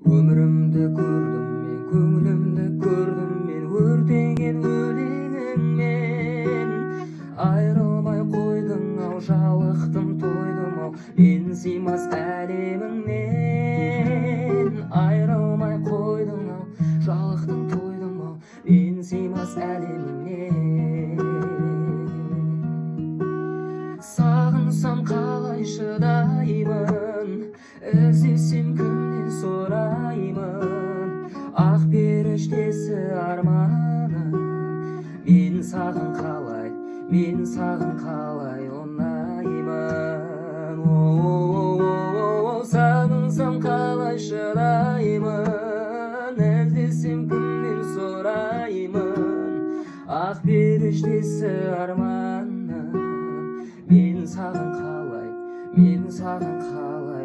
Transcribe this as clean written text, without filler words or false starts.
Ömrümde gördüm men, köңülümde gördüm men, өртеген өлеңіңмен. Айрылмай қойдың ау, жалықтым тойдым ау, мен сыймас әлеміңнен. Айрылмай қойдың ау, жалықтым тойдым ау, мен сыймас әлеміңнен. Сағынсам қалай шыдаймын, іздесем кімнен сұраймын. Ақ періштесі арманым, мен саған қалай ұнаймын. Сағынсам қалай шыдаймын, іздесем кімнен сұраймын. Ақ періштесі арманым, мен саған қалай